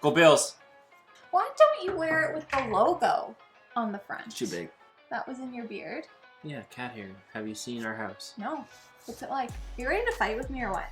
Go Bills. Why don't you wear it with the logo on the front? It's too big. That was in your beard? Yeah, cat hair. Have you seen our house? No. What's it like? You ready to fight with me or what?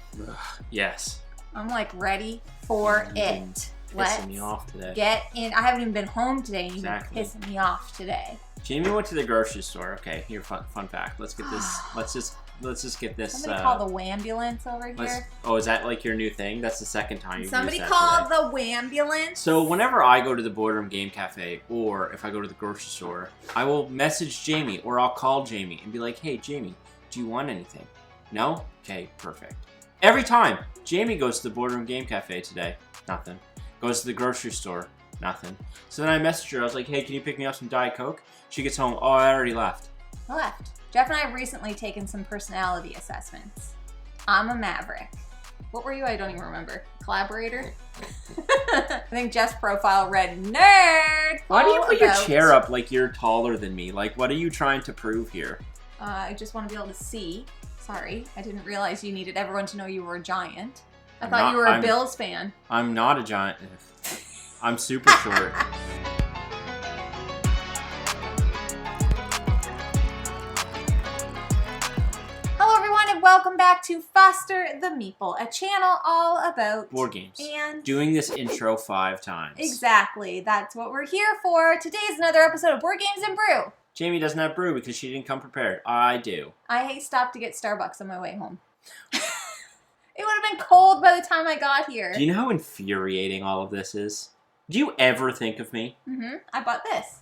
Yes. I'm like ready for it. Pissing me off today. Get in. I haven't even been home today and you've been Exactly. pissing me off today. Jamie went to the grocery store. Okay, here, fun fact. Let's get this. Let's just get this. Somebody call the wambulance over here. Oh, is that like your new thing? That's the second time you've Somebody used that call today. the wambulance. So whenever I go to the Boardroom Game Cafe, or if I go to the grocery store, I will message Jamie, or I'll call Jamie and be like, "Hey, Jamie, do you want anything? No? Okay, perfect." Every time Jamie goes to the Boardroom Game Cafe today, nothing. Goes to the grocery store, nothing. So then I messaged her. I was like, "Hey, can you pick me up some Diet Coke?" She gets home. Oh, I already left. I left. Jeff and I have recently taken some personality assessments. I'm a maverick. What were you? I don't even remember. Collaborator? I think Jeff's profile read nerd. Why do you put your chair up like you're taller than me? Like, what are you trying to prove here? I just want to be able to see. Sorry, I didn't realize you needed everyone to know you were a giant. I thought you were a Bills fan. I'm not a giant. I'm super short. Hello everyone and welcome back to Foster the Meeple, a channel all about board games. And doing this intro 5 times. Exactly, that's what we're here for. Today is another episode of Board Games and Brew. Jamie doesn't have brew because she didn't come prepared. I do. I stopped to get Starbucks on my way home. It would have been cold by the time I got here. Do you know how infuriating all of this is? Do you ever think of me? Mm-hmm. I bought this.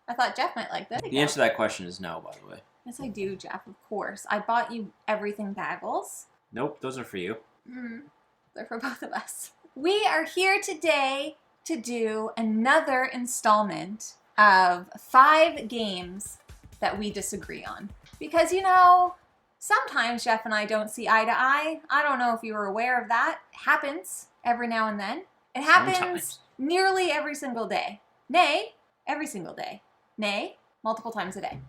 I thought Jeff might like this. The answer to that question is no, by the way. Yes, I do, Jeff, of course. I bought you everything bagels. Nope, those are for you. They're for both of us. We are here today to do another installment of 5 games that we disagree on. Because, you know, sometimes Jeff and I don't see eye to eye. I don't know if you were aware of that. It happens every now and then. It happens Sometimes. nearly every single day. Nay, every single day. Nay, multiple times a day.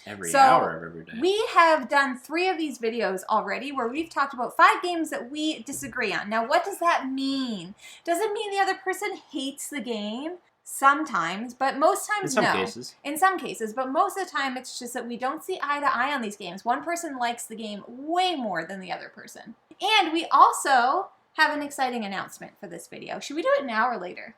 Every hour of every day. We have done 3 of these videos already where we've talked about 5 games that we disagree on. Now, what does that mean? Does it mean the other person hates the game? Sometimes, but most times, In no. some cases. In some cases, but most of the time, it's just that we don't see eye to eye on these games. One person likes the game way more than the other person. And we also have an exciting announcement for this video. Should we do it now or later?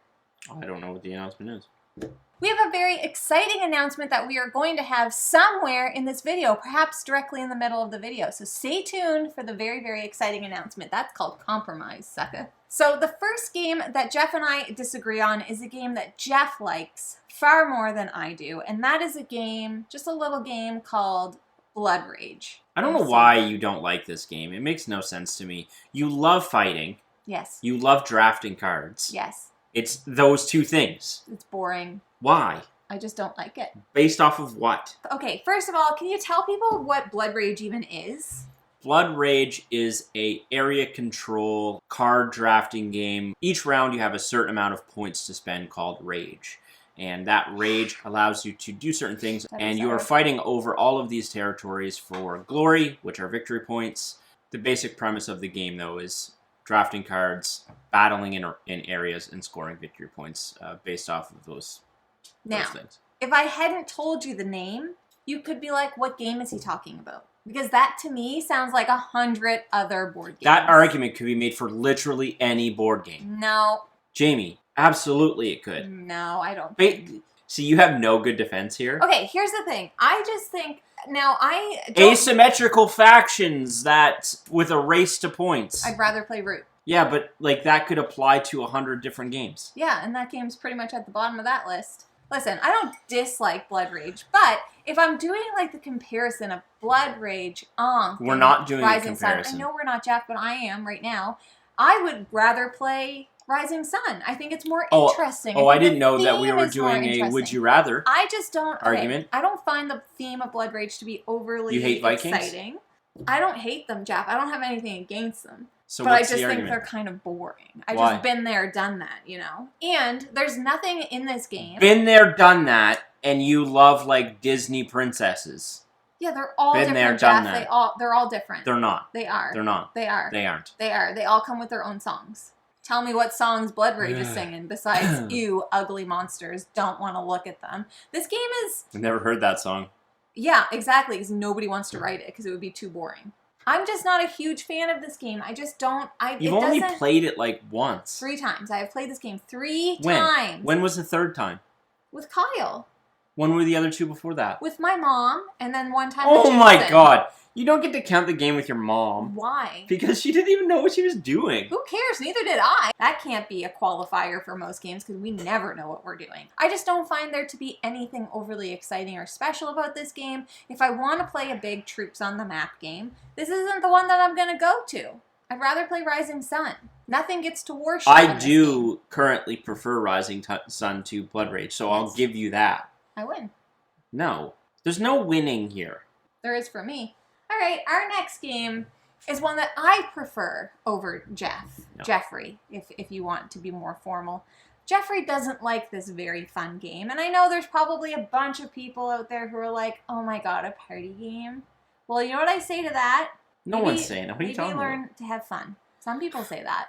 I don't know what the announcement is. We have a very exciting announcement that we are going to have somewhere in this video, perhaps directly in the middle of the video. So stay tuned for the very, very exciting announcement. That's called Compromise, sucker. So the first game that Jeff and I disagree on is a game that Jeff likes far more than I do. And that is a game, just a little game called Blood Rage. I don't know why you don't like this game. It makes no sense to me. You love fighting. Yes. You love drafting cards. Yes. It's those 2 things. It's boring. Why? I just don't like it. Based off of what? Okay, first of all, can you tell people what Blood Rage even is? Blood Rage is a area control card drafting game. Each round you have a certain amount of points to spend called Rage. And that Rage allows you to do certain things. And you are fighting over all of these territories for glory, which are victory points. The basic premise of the game, though, is drafting cards, battling in areas, and scoring victory points based off of those things. If I hadn't told you the name, you could be like, what game is he talking about? Because that, to me, sounds like 100 other board games. That argument could be made for literally any board game. No. Jamie, absolutely it could. No, I don't. See, you have no good defense here. Okay, here's the thing. I just think, now I don't... Asymmetrical factions that, with a race to points. I'd rather play Root. Yeah, but, like, that could apply to 100 different games. Yeah, and that game's pretty much at the bottom of that list. Listen, I don't dislike Blood Rage, but if I'm doing, like, the comparison of Blood Rage, we're not doing Rising a comparison. Sun, I know we're not, Jeff, but I am right now. I would rather play Rising Sun. I think it's more interesting. I didn't know that we were doing a Would You Rather I just don't... argument. I don't find the theme of Blood Rage to be overly You hate Vikings? exciting. I don't hate them, Jeff. I don't have anything against them. So but I what's just the think argument? they're kind of boring. I Why? just been there, done that, you know? And there's nothing in this game. Been there, done that, and you love, like, Disney princesses. Yeah, they're all Been different, there, Jeff. done that. They're all different. They're not. They are. They're not. They are. They aren't. They are. They all come with their own songs. tell me what songs Blood Rage is singing besides, ew, ugly monsters, don't want to look at them. This game is... I've never heard that song. Yeah, exactly, because nobody wants to write it because it would be too boring. I'm just not a huge fan of this game. I just don't... You've only played it like once. 3 times. I have played this game 3 times. When was the 3rd time? With Kyle. When were the other 2 before that? With my mom, and then one time Oh my god! You don't get to count the game with your mom. Why? Because she didn't even know what she was doing. Who cares? Neither did I. That can't be a qualifier for most games because we never know what we're doing. I just don't find there to be anything overly exciting or special about this game. If I want to play a big troops on the map game, this isn't the one that I'm going to go to. I'd rather play Rising Sun. Nothing gets to worship. I do currently prefer Rising Sun to Blood Rage, so I'll give you that. I win. No. There's no winning here. There is for me. All right, our next game is one that I prefer over Jeffrey, if you want to be more formal. Jeffrey doesn't like this very fun game, and I know there's probably a bunch of people out there who are like, oh my god, a party game? Well, you know what I say to that? No one's saying that. What are you talking about? Maybe learn to have fun. Some people say that.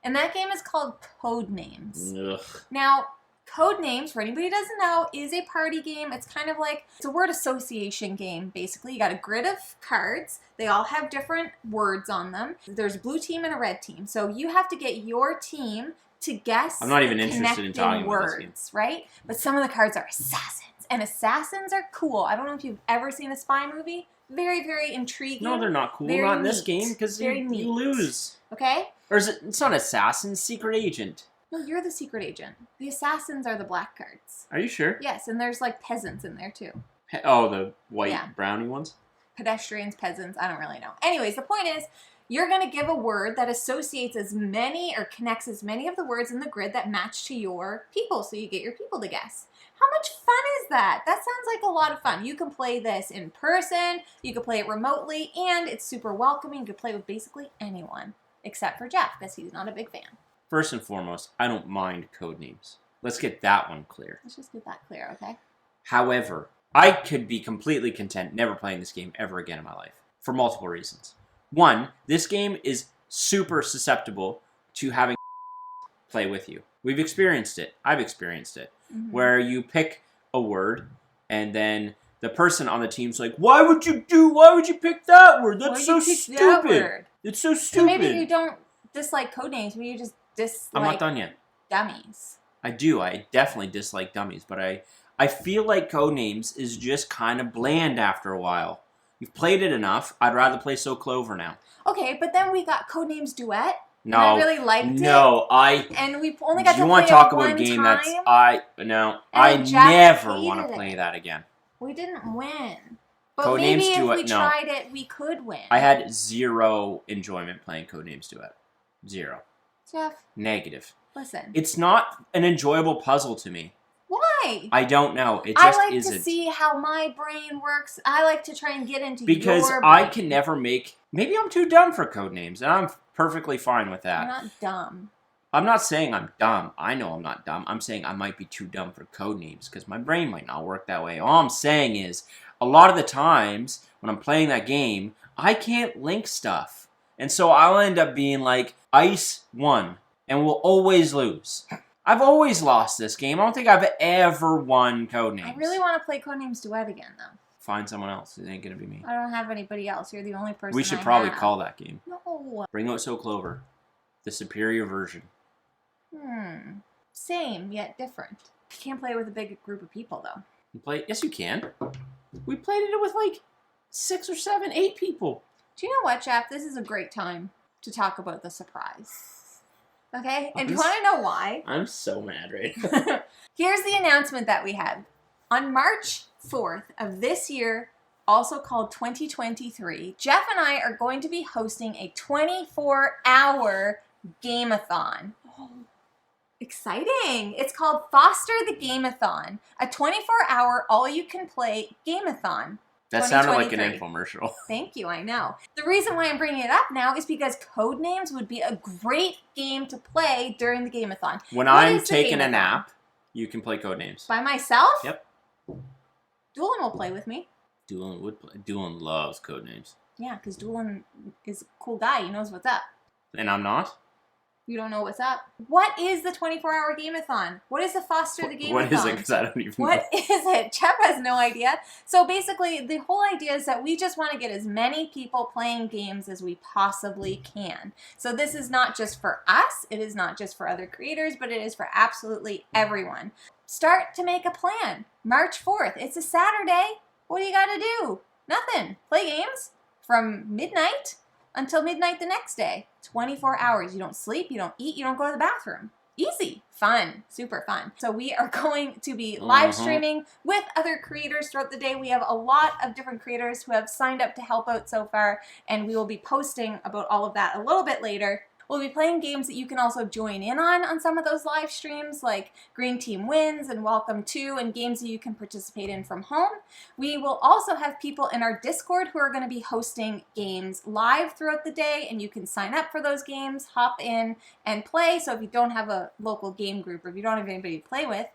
And that game is called Codenames. Ugh. Now, Codenames, for anybody who doesn't know, is a party game. It's kind of like, it's a word association game, basically. You got a grid of cards. They all have different words on them. There's a blue team and a red team. So you have to get your team to guess I'm not even interested in talking words, about this game. right? But some of the cards are assassins. And assassins are cool. I don't know if you've ever seen a spy movie. Very, very intriguing. No, they're not cool. Very not in this neat. game, because you lose. Okay? Or is it? It's not assassin, secret agent. No, you're the secret agent. The assassins are the black cards. Are you sure? Yes, and there's like peasants in there too. Oh, the white brownie ones? Pedestrians, peasants, I don't really know. Anyways, the point is, you're going to give a word that associates as many or connects as many of the words in the grid that match to your people, so you get your people to guess. How much fun is that? That sounds like a lot of fun. You can play this in person, you can play it remotely, and it's super welcoming. You can play with basically anyone, except for Jeff, because he's not a big fan. First and foremost, I don't mind Codenames. Let's get that one clear. Let's just get that clear, okay? However, I could be completely content never playing this game ever again in my life, for multiple reasons. One, this game is super susceptible to having play with you. We've experienced it. I've experienced it. Mm-hmm. Where you pick a word, and then the person on the team's like, why would you pick that word? That's so stupid. It's so stupid. So maybe you don't dislike Codenames, maybe you just dislike I'm not done yet. Dummies. I do. I definitely dislike dummies, but I feel like Codenames is just kind of bland after a while. You've played it enough. I'd rather play So Clover now. Okay, but then we got Codenames Duet. No, and I really liked it. And we only got to play it one time. You want to talk about a game that's I never want to play that again. We didn't win. But Codenames maybe if Duet, we tried it, we could win. I had zero enjoyment playing Codenames Duet. Zero. Jeff. Negative. Listen. It's not an enjoyable puzzle to me. Why? I don't know. It just isn't. I like to see how my brain works. I like to try and get into because your brain. I can never make... Maybe I'm too dumb for Codenames, and I'm perfectly fine with that. You're not dumb. I'm not saying I'm dumb. I know I'm not dumb. I'm saying I might be too dumb for Codenames, because my brain might not work that way. All I'm saying is, a lot of the times, when I'm playing that game, I can't link stuff. And so I'll end up being like, Ice won, and we'll always lose. I've always lost this game. I don't think I've ever won Codenames. I really want to play Codenames Duet again, though. Find someone else. It ain't going to be me. I don't have anybody else. You're the only person We should I probably have. call that game. No. Bring out So Clover. The superior version. Same, yet different. You can't play it with a big group of people, though. Yes, you can. We played it with like 6 or 7, 8 people. Do you know what, Jeff? This is a great time to talk about the surprise. Okay? And do you want to know why? I'm so mad right now. Here's the announcement that we had. On March 4th of this year, also called 2023, Jeff and I are going to be hosting a 24-hour game-a-thon. Oh, exciting! It's called Foster the Game-a-Thon, a 24-hour all-you-can-play game-a-thon. That sounded like an infomercial. Thank you, I know. The reason why I'm bringing it up now is because Codenames would be a great game to play during the game-a-thon. When I'm taking a nap, you can play Codenames. By myself? Yep. Doolin will play with me. Doolin would play. Doolin loves Codenames. Yeah, because Doolin is a cool guy. He knows what's up. And I'm not? You don't know what's up. What is the 24-hour game-a-thon? What is the Foster the Game-a-Thon? What is it? Because I don't even know. What is it? Jeff has no idea. So basically, the whole idea is that we just want to get as many people playing games as we possibly can. So this is not just for us. It is not just for other creators, but it is for absolutely everyone. Start to make a plan. March 4th. It's a Saturday. What do you got to do? Nothing. Play games from midnight until midnight the next day. 24 hours. You don't sleep, you don't eat, you don't go to the bathroom. Easy. Fun. Super fun. So we are going to be live streaming with other creators throughout the day. We have a lot of different creators who have signed up to help out so far, and we will be posting about all of that a little bit later. We'll be playing games that you can also join in on some of those live streams, like Green Team Wins and Welcome To, and games that you can participate in from home. We will also have people in our Discord who are going to be hosting games live throughout the day, and you can sign up for those games, hop in, and play. So if you don't have a local game group, or if you don't have anybody to play with,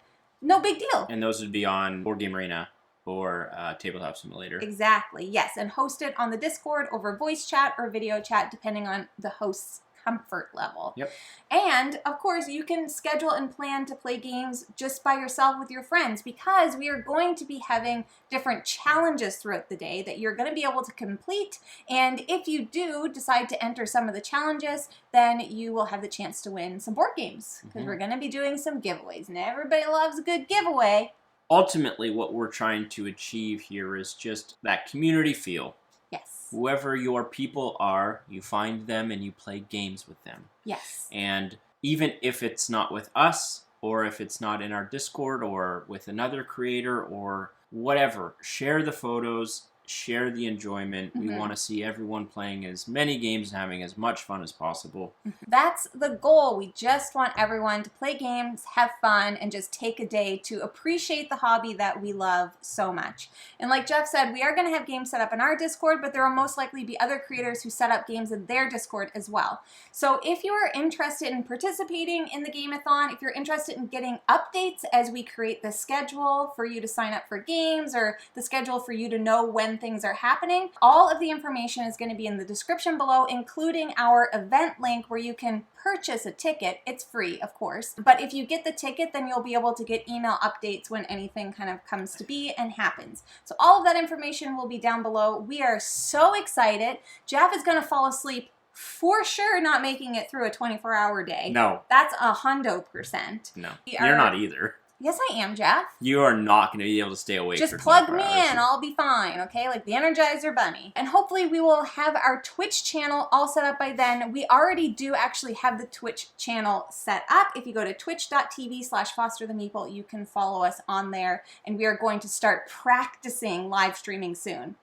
no big deal. And those would be on Board Game Arena or Tabletop Simulator. Exactly, yes, and hosted on the Discord over voice chat or video chat, depending on the host's comfort level. Yep. And of course, you can schedule and plan to play games just by yourself with your friends, because we are going to be having different challenges throughout the day that you're going to be able to complete. And if you do decide to enter some of the challenges, then you will have the chance to win some board games, because we're going to be doing some giveaways, and everybody loves a good giveaway. Ultimately, what we're trying to achieve here is just that community feel. Yes. Whoever your people are, you find them and you play games with them. Yes. And even if it's not with us, or if it's not in our Discord, or with another creator, or whatever, share the photos, share the enjoyment. We want to see everyone playing as many games and having as much fun as possible. That's the goal. We just want everyone to play games, have fun, and just take a day to appreciate the hobby that we love so much. And like Jeff said, we are going to have games set up in our Discord, but there will most likely be other creators who set up games in their Discord as well. So if you are interested in participating in the Game-a-Thon, if you're interested in getting updates as we create the schedule for you to sign up for games, or the schedule for you to know when things are happening, all of the information is going to be in the description below, including our event link where you can purchase a ticket. It's free, of course, but if you get the ticket, then you'll be able to get email updates when anything kind of comes to be and happens. So all of that information will be down below. We are so excited. Jeff is going to fall asleep for sure, not making it through a 24-hour day. No. That's 100%. No. You're not either. Yes, I am, Jeff. You are not going to be able to stay awake Just for plug 24 me hours. in, I'll be fine, okay? Like the Energizer Bunny. And hopefully we will have our Twitch channel all set up by then. We already do actually have the Twitch channel set up. If you go to twitch.tv/Foster the Meeple, you can follow us on there. And we are going to start practicing live streaming soon.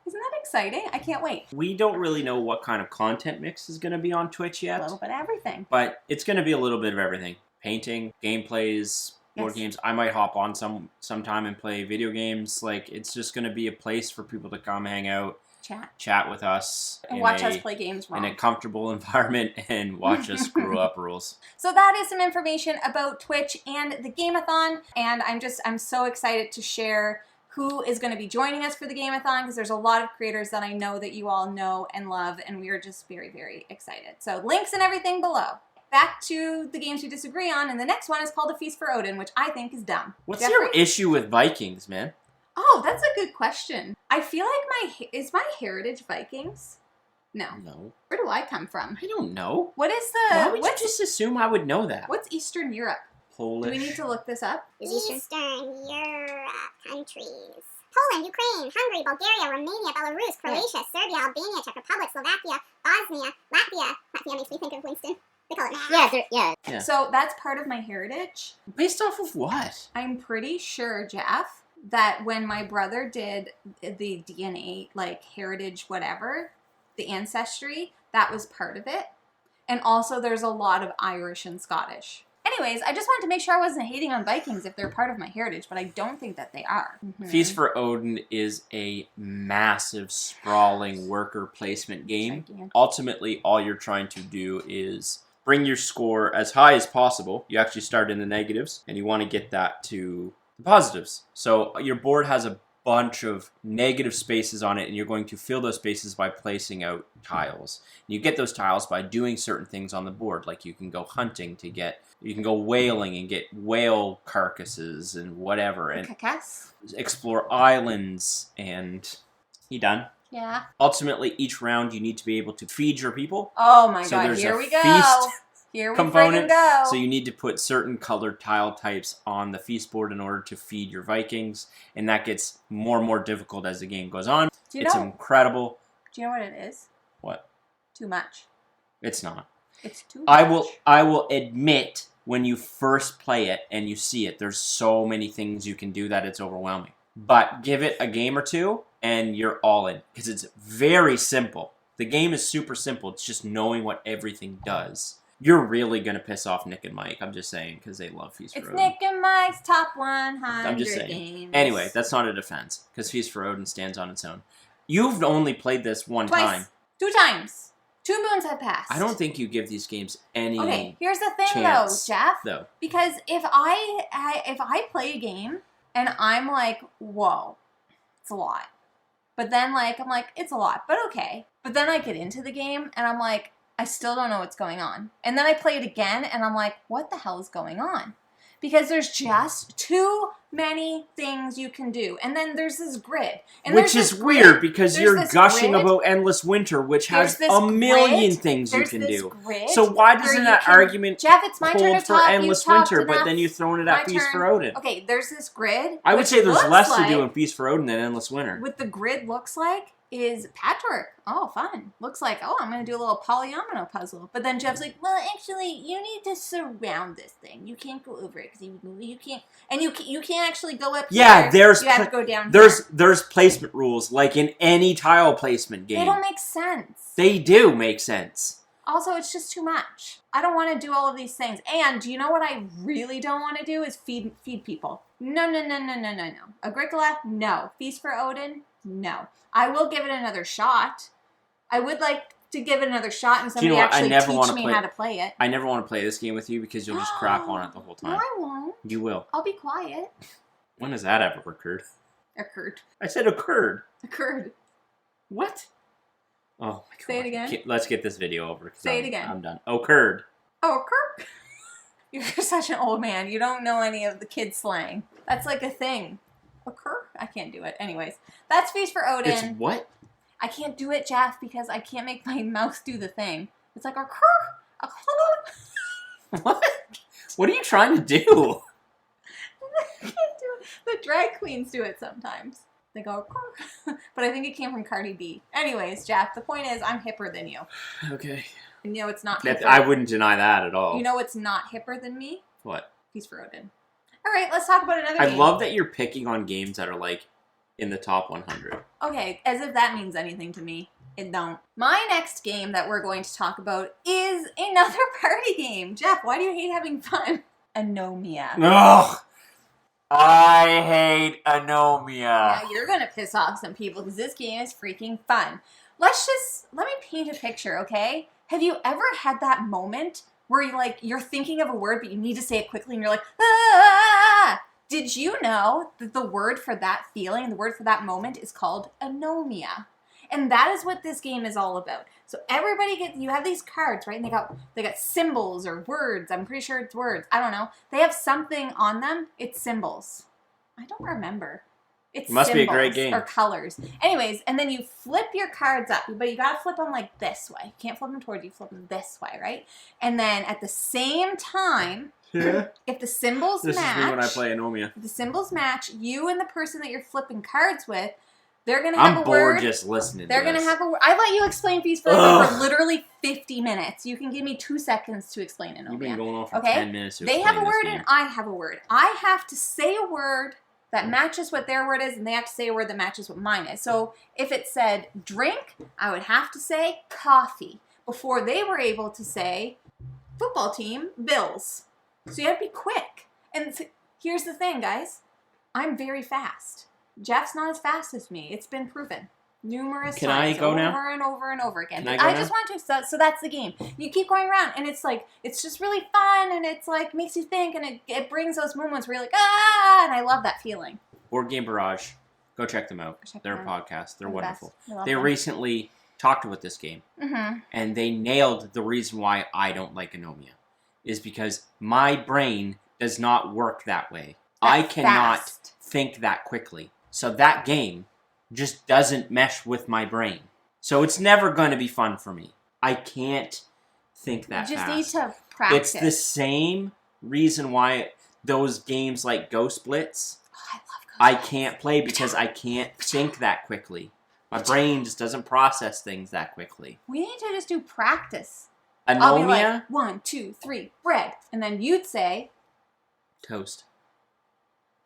Isn't that exciting? I can't wait. We don't really know what kind of content mix is going to be on Twitch yet. A little bit of everything. But it's going to be a little bit of everything. Painting, gameplays, board games. I might hop on sometime and play video games. Like, it's just going to be a place for people to come hang out, chat with us, and watch us play games wrong. In a comfortable environment, and watch us screw up rules. So that is some information about Twitch and the Game-a-Thon, and I'm so excited to share who is going to be joining us for the Game-a-Thon, because there's a lot of creators that I know that you all know and love, and we are just very, very excited. So links and everything below. Back to the games we disagree on, and the next one is called A Feast for Odin, which I think is dumb. What's your issue with Vikings, man? Oh, that's a good question. I feel like is my heritage Vikings? No. No. Where do I come from? I don't know. What is the... Why would you just assume I would know that? What's Eastern Europe? Polish. Do we need to look this up? Eastern Europe countries. Poland, Ukraine, Hungary, Bulgaria, Romania, Belarus, Croatia, Serbia, Albania, Czech Republic, Slovakia, Bosnia, Latvia. Latvia makes me think of Winston. They call it Yeah. So that's part of my heritage. Based off of what? I'm pretty sure, Jeff, that when my brother did the DNA, like heritage whatever, the ancestry, that was part of it. And also there's a lot of Irish and Scottish. Anyways, I just wanted to make sure I wasn't hating on Vikings if they're part of my heritage, but I don't think that they are. Feast for Odin is a massive, sprawling worker placement game. Gigantic. Ultimately, all you're trying to do is bring your score as high as possible. You actually start in the negatives, and you want to get that to the positives. So your board has a bunch of negative spaces on it, and you're going to fill those spaces by placing out tiles. And you get those tiles by doing certain things on the board, like you can go hunting to get, you can go whaling and get whale carcasses and whatever, and explore islands, and you done? Yeah. Ultimately, each round you need to be able to feed your people. Oh my So god, there's here a we go. feast Here we component. go. So you need to put certain colored tile types on the feast board in order to feed your Vikings, and that gets more and more difficult as the game goes on. It's incredible. Do you know what it is? What? Too much. It's not. It's too much. I will admit, when you first play it and you see it, there's so many things you can do that it's overwhelming. But give it a game or two, and you're all in, because it's very simple. The game is super simple. It's just knowing what everything does. You're really going to piss off Nick and Mike. I'm just saying, because they love Feast for Odin. It's Nick and Mike's top 100 I'm just saying. games. Anyway, that's not a defense, because Feast for Odin stands on its own. You've only played this one Twice. time. 2 times. 2 moons have passed. I don't think you give these games any Okay, here's the thing chance, though, Jeff. though. Because if I play a game and I'm like, whoa, it's a lot. But then I'm like, it's a lot, but okay. But then I get into the game and I'm like, I still don't know what's going on. And then I play it again and I'm like, what the hell is going on? Because there's just too many things you can do. And then there's this grid. And which is weird because you're gushing grid. about Endless Winter, which has a million things you can do. So why doesn't that argument Jeff, it's my turn hold to for talk. Endless Winter, but then you're throwing it at Feast for Odin? Okay, there's this grid. I would say there's less to do in Feast for Odin than Endless Winter. What the grid looks like is patchwork. Oh, fun. Looks like, oh, I'm going to do a little polyomino puzzle. But then Jeff's like, well, actually, you need to surround this thing. You can't go over it because you can't, and you can't actually go up here. There's you have to go down there's placement rules like in any tile placement game. They don't make sense. They do make sense. Also, it's just too much. I don't want to do all of these things. And do you know what I really don't want to do is feed people. No. Agricola, no. Feast for Odin, no. I will give it another shot. I would like to give it another shot and somebody actually teach me how to play it. I never want to play this game with you because you'll just crap on it the whole time. No, I won't. You will. I'll be quiet. When has that ever occurred? Occurred. I said occurred. Occurred. What? Oh my god. Say it again. Let's get this video over. Say it again. I'm done. Occurred. Oh, occurred? You're such an old man. You don't know any of the kid slang. That's like a thing. Occur? I can't do it. Anyways, that's Feast for Odin. It's what? I can't do it, Jeff, because I can't make my mouse do the thing. It's like occur. What? What are you trying to do? I can't do it. The drag queens do it sometimes. They go, but I think it came from Cardi B. Anyways, Jeff, the point is I'm hipper than you. Okay. And you know it's not hipper. I wouldn't deny that at all. You know what's not hipper than me? What? Feast for Odin. All right, let's talk about another game. I love that you're picking on games that are like in the top 100. Okay, as if that means anything to me. It don't. My next game that we're going to talk about is another party game. Jeff, why do you hate having fun? Anomia. Ugh! I hate Anomia. Yeah, you're going to piss off some people because this game is freaking fun. Let me paint a picture, okay? Have you ever had that moment where you're thinking of a word but you need to say it quickly and you're like, ah! Did you know that the word for that feeling, the word for that moment is called anomia? And that is what this game is all about. So you have these cards, right? And they got symbols or words. I'm pretty sure it's words. I don't know. They have something on them. It's symbols. I don't remember. It must be a great game. Or colors. Anyways, and then you flip your cards up, but you gotta flip them like this way. You can't flip them towards you, flip them this way, right? And then at the same time, if the symbols match... This is me when I play Anomia. If the symbols match, you and the person that you're flipping cards with, they're going to have a word. I'm bored just listening to this. They're going to have a word. I let you explain Feast for Odin for literally 50 minutes. You can give me 2 seconds to explain Anomia. You've been going on for 10 minutes to They explain have a word this game. and I have a word. I have to say a word that matches what their word is, and they have to say a word that matches what mine is. So if it said drink, I would have to say coffee before they were able to say football team, Bills. So you have to be quick. And here's the thing, guys. I'm very fast. Jeff's not as fast as me. It's been proven numerous times. Can I go now? Over and over and over again. Can I go now? just want to. So that's the game. You keep going around, and it's just really fun, and it's makes you think, and it brings those moments where you're like, ah, and I love that feeling. Board Game Barrage. Go check them out. Check They're them a out. podcast. They're the wonderful. best. They recently talked about this game, and they nailed the reason why I don't like Anomia. Is because my brain does not work that way. I cannot think that quickly. So that game just doesn't mesh with my brain. So it's never going to be fun for me. I can't think that fast. You just need to practice. It's the same reason why those games like Ghost Blitz, I love Ghost I Blitz. can't play because I can't think that quickly. My brain just doesn't process things that quickly. We need to just do practice. Anomia? I'll be like, 1, 2, 3, bread. And then you'd say... Toast.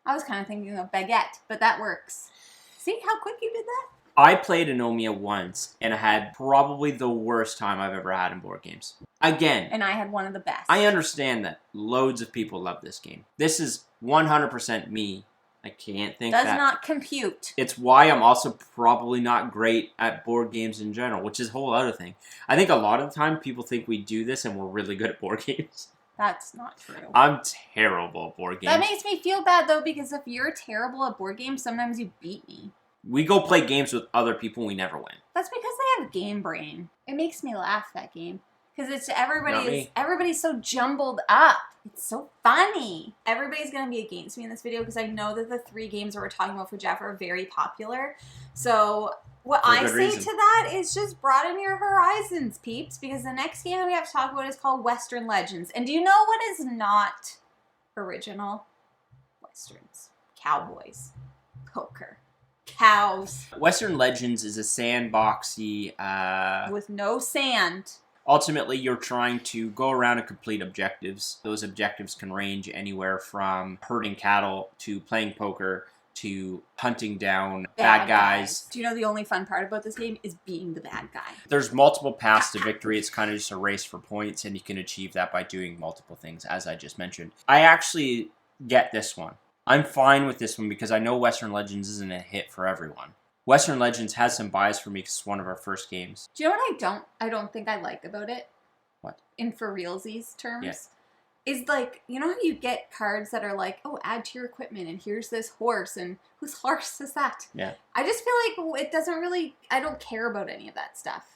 I was kind of thinking of baguette, but that works. See how quick you did that? I played Anomia once, and I had probably the worst time I've ever had in board games. Again, And I had one of the best. I understand that loads of people love this game. This is 100% me. I can't think Does that. not compute. It's why I'm also probably not great at board games in general, which is a whole other thing. I think a lot of the time people think we do this and we're really good at board games. That's not true. I'm terrible at board games. That makes me feel bad, though, because if you're terrible at board games, sometimes you beat me. We go play games with other people and we never win. That's because they have game brain. It makes me laugh, that game. Because it's Not me. everybody's so jumbled up. It's so funny. Everybody's going to be against me in this video because I know that the 3 games that we're talking about for Jeff are very popular. So what For I good say reason. to that is just broaden your horizons, peeps. Because the next game that we have to talk about is called Western Legends. And do you know what is not original? Westerns. Cowboys. Poker. Cows. Western Legends is a sandboxy... With no sand. Ultimately, you're trying to go around and complete objectives. Those objectives can range anywhere from herding cattle to playing poker to hunting down bad guys. Do you know the only fun part about this game is being the bad guy? There's multiple paths to victory. It's kind of just a race for points, and you can achieve that by doing multiple things, as I just mentioned. I actually get this one. I'm fine with this one because I know Western Legends isn't a hit for everyone. Western Legends has some bias for me because it's one of our first games. Do you know what I don't think I like about it? What? In for realsies terms? Yeah. Is like, you know how you get cards that are like, oh, add to your equipment and here's this horse and whose horse is that? Yeah. I just feel like it doesn't really, I don't care about any of that stuff.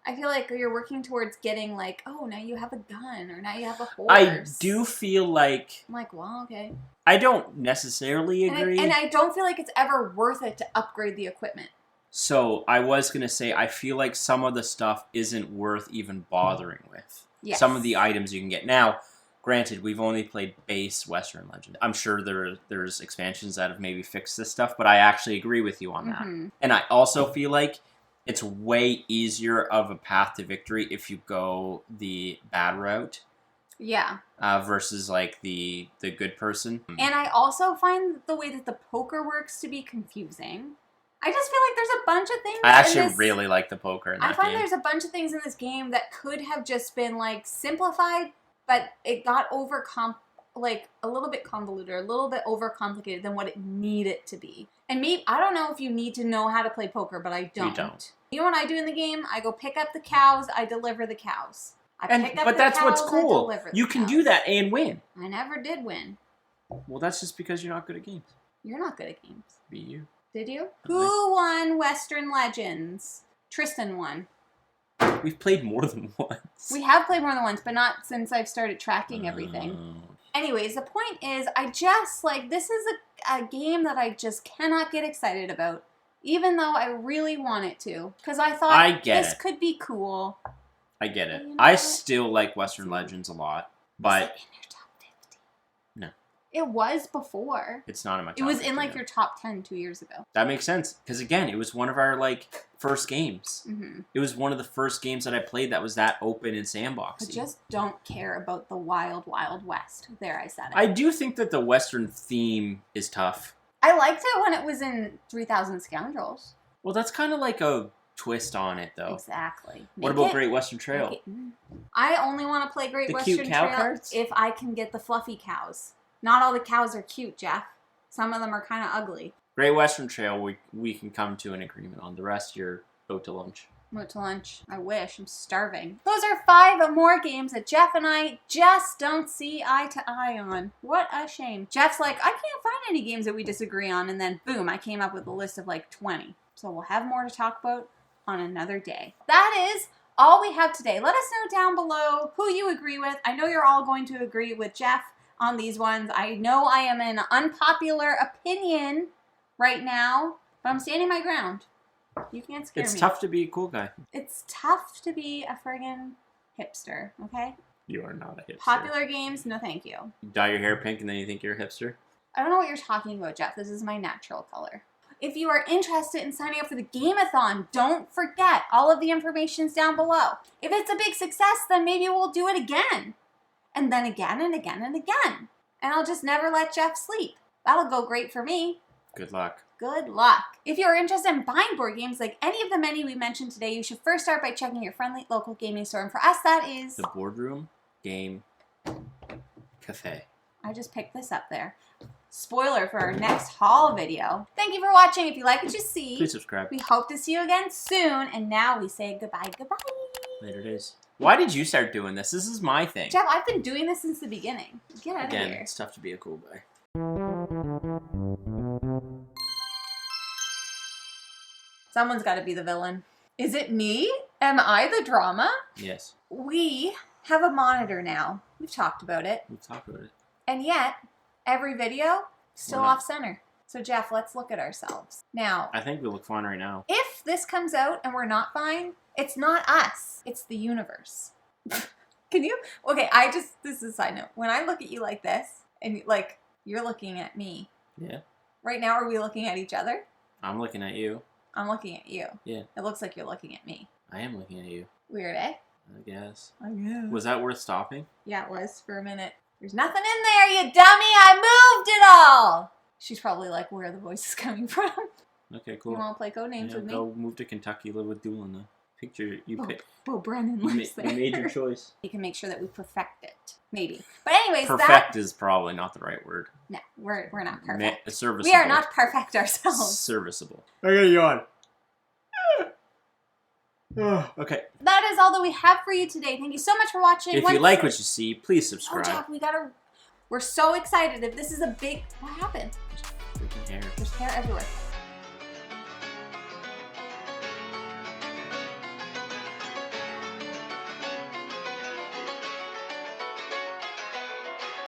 I feel like you're working towards getting like, oh, now you have a gun or now you have a horse. I do feel like... I'm like, well, okay. I don't necessarily agree. And I don't feel like it's ever worth it to upgrade the equipment. So, I was going to say, I feel like some of the stuff isn't worth even bothering with. Yes. Some of the items you can get. Now, granted, we've only played base Western Legend. I'm sure there's expansions that have maybe fixed this stuff, but I actually agree with you on that. And I also feel like it's way easier of a path to victory if you go the bad route. Yeah. Versus like the good person. And I also find the way that the poker works to be confusing. I just feel like there's a bunch of things I actually in this, really like the poker in that I find game. there's a bunch of things in this game that could have just been like simplified, but it got like a little bit convoluted, or a little bit overcomplicated than what it needed to be. And maybe, I don't know if you need to know how to play poker, but I don't. You don't. You know what I do in the game? I go pick up the cows, I deliver the cows. But that's what's cool. You can do that and win. I never did win. Well, that's just because you're not good at games. You're not good at games. Be you. Did you? Who won Western Legends? Tristan won. We've played more than once. We have played more than once, but not since I've started tracking everything. Anyways, the point is, I just, like, this is a game that I just cannot get excited about, even though I really want it to. Because I thought this could be cool. I get it. You know I what? still like Western Legends a lot, but... Is it in your top 50? No. It was before. It's not in my top It was 50, in, like, no. your top 10 2 years ago. That makes sense. Because, again, it was one of our, like, first games. Mm-hmm. It was one of the first games that I played that was that open and sandboxy. I just don't care about the wild, wild west. There, I said it. I do think that the Western theme is tough. I liked it when it was in 3000 Scoundrels. Well, that's kind of like a twist on it, though. Exactly. What about Great Western Trail? I only want to play Great The Western cute cow Trail cards? if I can get the fluffy cows. Not all the cows are cute, Jeff. Some of them are kind of ugly. Great Western Trail, we can come to an agreement on. The rest, you're go to lunch. Went to lunch. I wish. I'm starving. Those are 5 more games that Jeff and I just don't see eye to eye on. What a shame. Jeff's like, I can't find any games that we disagree on, and then boom, I came up with a list of like 20. So we'll have more to talk about on another day. That is all we have today. Let us know down below who you agree with. I know you're all going to agree with Jeff on these ones. I know I am an unpopular opinion right now, but I'm standing my ground. You can't scare me. It's tough to be a cool guy. It's tough to be a friggin' hipster, okay? You are not a hipster. Popular games, no thank you. You dye your hair pink and then you think you're a hipster? I don't know what you're talking about, Jeff. This is my natural color. If you are interested in signing up for the Game-a-Thon, don't forget all of the information's down below. If it's a big success, then maybe we'll do it again. And then again and again and again. And I'll just never let Jeff sleep. That'll go great for me. Good luck. Good luck. If you're interested in buying board games like any of the many we mentioned today, you should first start by checking your friendly local gaming store. And for us, that is... The Boardroom Game Cafe. I just picked this up there. Spoiler for our next haul video. Thank you for watching. If you like what you see, Please subscribe. we hope to see you again soon. And now we say goodbye, goodbye. Later days. Why did you start doing this? This is my thing. Jeff, I've been doing this since the beginning. Get out Again, of here. it's tough to be a cool guy. Someone's got to be the villain. Is it me? Am I the drama? Yes. We have a monitor now. We've talked about it. We'll talk about it. And yet, every video, still We're not. off center. So Jeff, let's look at ourselves. Now, I think we look fine right now. if this comes out and we're not fine, it's not us. It's the universe. Can you? Okay, this is a side note. When I look at you like this, and like, you're looking at me. Yeah. Right now, are we looking at each other? I'm looking at you. I'm looking at you. Yeah. It looks like you're looking at me. I am looking at you. Weird, eh? I guess. I guess. Was that worth stopping? Yeah, it was for a minute. There's nothing in there, you dummy! I moved it all! She's probably like, where are the voices coming from? Okay, cool. You want to play Codenames with me? Go move to Kentucky, live with Doolin now. Picture you pick. Bo Brennan You lives there. made your choice. You can make sure that we perfect it. Maybe. But anyways, Perfect is probably not the right word. No, we're not perfect. Serviceable. We are not perfect ourselves. Serviceable. I gotta yawn. Okay. That is all that we have for you today. Thank you so much for watching. If you like what you see, please subscribe. Oh, Jeff, we're so excited. If this is a big... What happened? Freaking hair. There's hair everywhere.